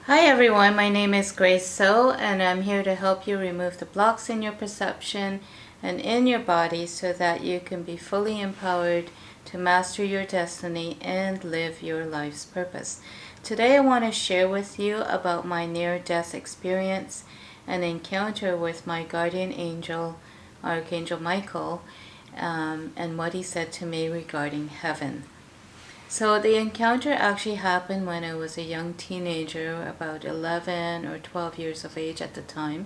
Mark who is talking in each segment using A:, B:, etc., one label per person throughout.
A: Hi everyone, my name is Grace So, and I'm here to help you remove the blocks in your perception and in your body so that you can be fully empowered to master your destiny and live your life's purpose. Today I want to share with you about my near-death experience and encounter with my guardian angel, Archangel Michael, and what he said to me regarding heaven. So the encounter actually happened when I was a young teenager, about 11 or 12 years of age at the time.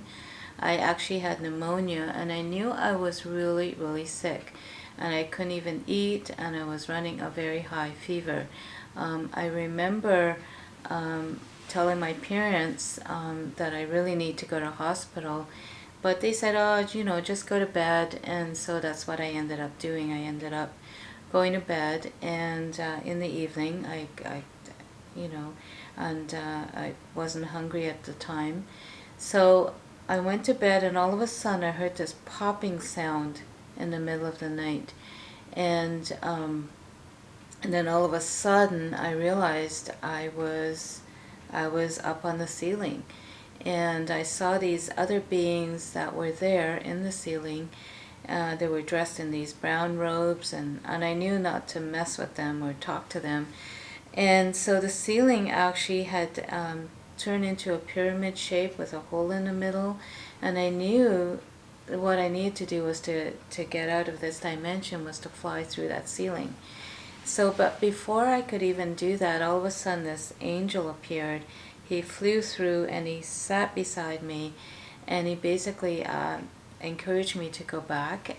A: I actually had pneumonia and I knew I was really, really sick. And I couldn't even eat and I was running a very high fever. I remember telling my parents that I really need to go to hospital. But they said, oh, just go to bed. And so that's what I ended up doing. I ended up going to bed, and in the evening, you know, and I wasn't hungry at the time. So I went to bed, and all of a sudden I heard this popping sound in the middle of the night. And then all of a sudden I realized I was up on the ceiling, and I saw these other beings that were there in the ceiling. They were dressed in these brown robes, and I knew not to mess with them or talk to them. And so the ceiling actually had turned into a pyramid shape with a hole in the middle, and I knew what I needed to do was to get out of this dimension was to fly through that ceiling. So, but before I could even do that, all of a sudden this angel appeared. He flew through and he sat beside me, and he basically encouraged me to go back.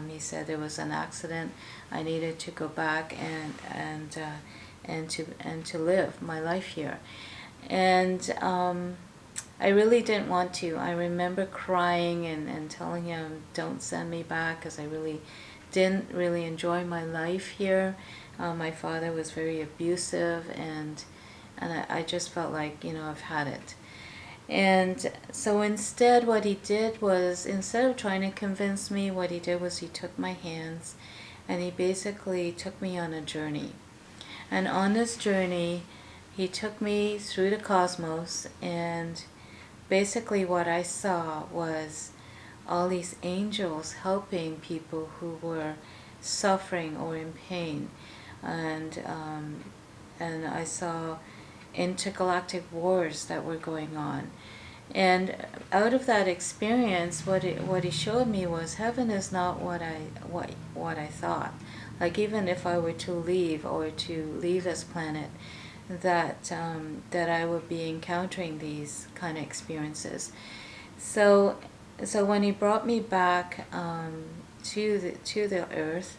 A: He said there was an accident. I needed to go back and to live my life here. And I really didn't want to. I remember crying and telling him, don't send me back, because I really didn't really enjoy my life here. My father was very abusive, and I just felt like, I've had it. And so instead, what he did was, instead of trying to convince me, what he did was he took my hands and he basically took me on a journey. And on this journey, he took me through the cosmos, and basically what I saw was all these angels helping people who were suffering or in pain. And I saw intergalactic wars that were going on. And out of that experience, what he showed me was heaven is not what I thought. Like, even if I were to leave this planet, that I would be encountering these kind of experiences. So when he brought me back to the earth,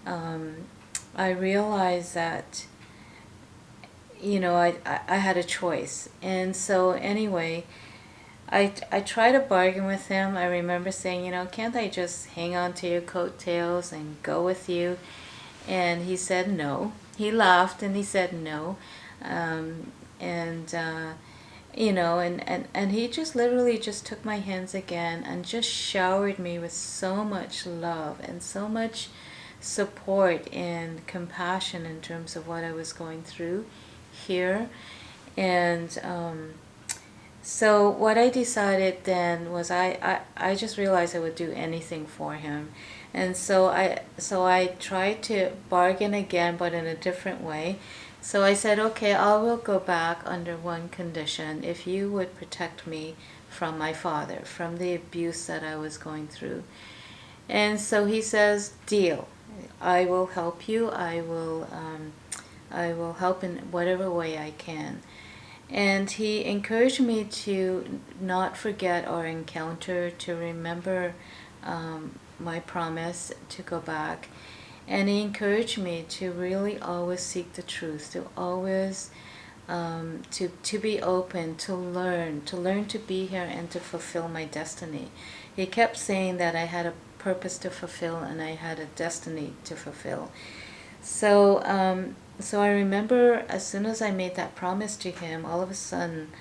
A: I realized that I had a choice. And so anyway, I tried to bargain with him. I remember saying, can't I just hang on to your coattails and go with you? And he said no. He laughed and he said no. And and he just literally just took my hands again and just showered me with so much love and so much support and compassion in terms of what I was going through here. And so what I decided then was I just realized I would do anything for him. And so I tried to bargain again, but in a different way. So I said, okay, I will go back under one condition: if you would protect me from my father, from the abuse that I was going through. And so he says, deal. I will help you. I will help in whatever way I can. And he encouraged me to not forget our encounter, to remember my promise to go back. And he encouraged me to really always seek the truth, to always to be open, to learn to be here and to fulfill my destiny. He kept saying that I had a purpose to fulfill and I had a destiny to fulfill. So I remember as soon as I made that promise to him, all of a sudden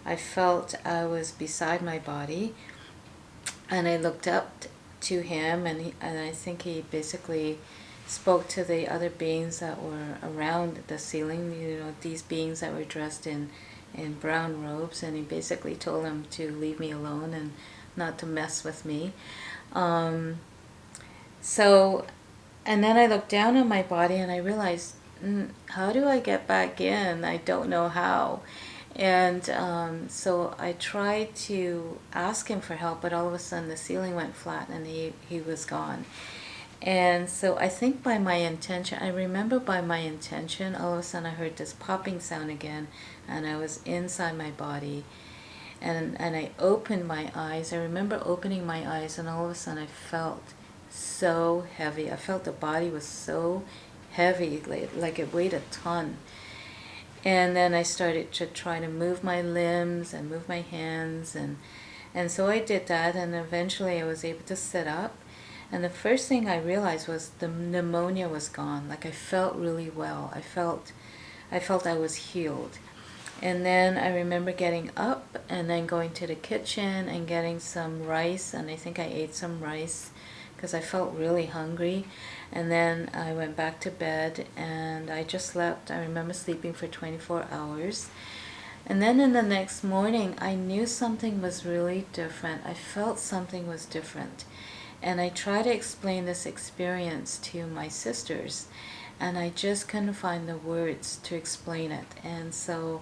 A: I felt I was beside my body, and I looked up to him, and I think he basically spoke to the other beings that were around the ceiling. These beings that were dressed in in brown robes, and he basically told him to leave me alone and not to mess with me. So, and then I looked down on my body and I realized, how do I get back in? I don't know how. And so I tried to ask him for help, but all of a sudden the ceiling went flat and he was gone. And so I think by my intention, I remember by my intention, all of a sudden I heard this popping sound again, and I was inside my body. And I opened my eyes. I remember opening my eyes, and all of a sudden I felt so heavy. I felt the body was so heavy, like it weighed a ton. And then I started to try to move my limbs and move my hands, and so I did that, and eventually I was able to sit up. And the first thing I realized was the pneumonia was gone. Like, I felt really well. I felt I was healed. And then I remember getting up and then going to the kitchen and getting some rice, and I think I ate some rice because I felt really hungry. And then I went back to bed and I just slept. I remember sleeping for 24 hours. And then in the next morning, I knew something was really different. I felt something was different. And I tried to explain this experience to my sisters, and I just couldn't find the words to explain it. And so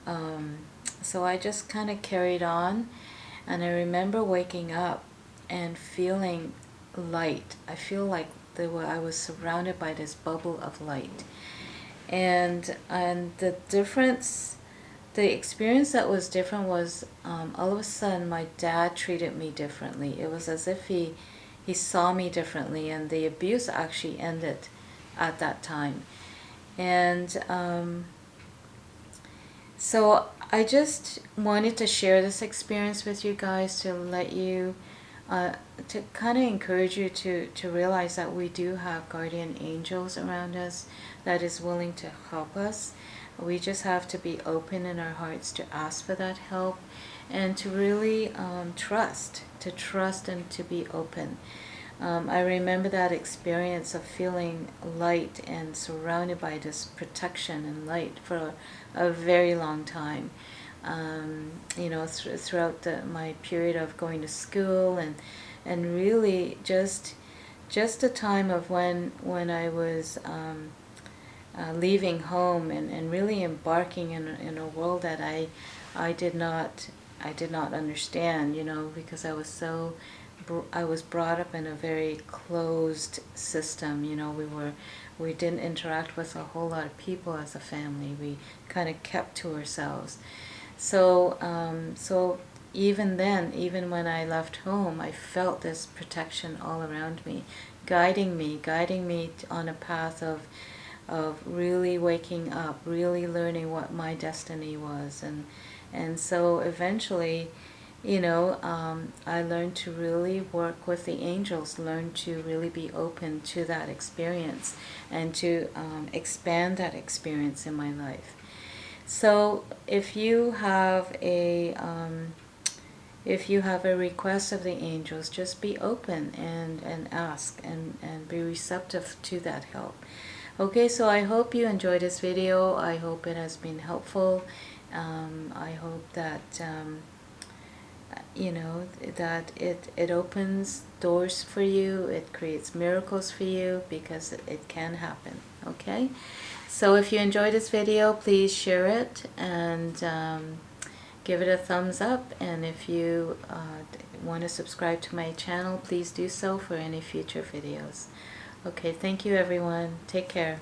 A: I just kind of carried on. And I remember waking up and feeling light. I feel like I was surrounded by this bubble of light. And the difference, the experience that was different was all of a sudden my dad treated me differently. It was as if he saw me differently, and the abuse actually ended at that time. And so I just wanted to share this experience with you guys to let you, to kind of encourage you to realize that we do have guardian angels around us that is willing to help us. We just have to be open in our hearts to ask for that help, and to really trust and to be open. I remember that experience of feeling light and surrounded by this protection and light for a very long time. Throughout my period of going to school, and really just the time of when I was leaving home and really embarking in a world that I did not understand, because I was brought up in a very closed system. We didn't interact with a whole lot of people as a family. We kind of kept to ourselves. So even then, even when I left home, I felt this protection all around me, guiding me on a path of really waking up, really learning what my destiny was. And so eventually, I learned to really work with the angels, learn to really be open to that experience, and to expand that experience in my life. So if you have a request of the angels, just be open and ask and be receptive to that help. Okay, so I hope you enjoyed this video. I hope it has been helpful. I hope that that it opens doors for you, it creates miracles for you, because it can happen. Okay, so if you enjoyed this video, please share it and give it a thumbs up, and if you want to subscribe to my channel, please do so for any future videos. Okay, thank you everyone. Take care.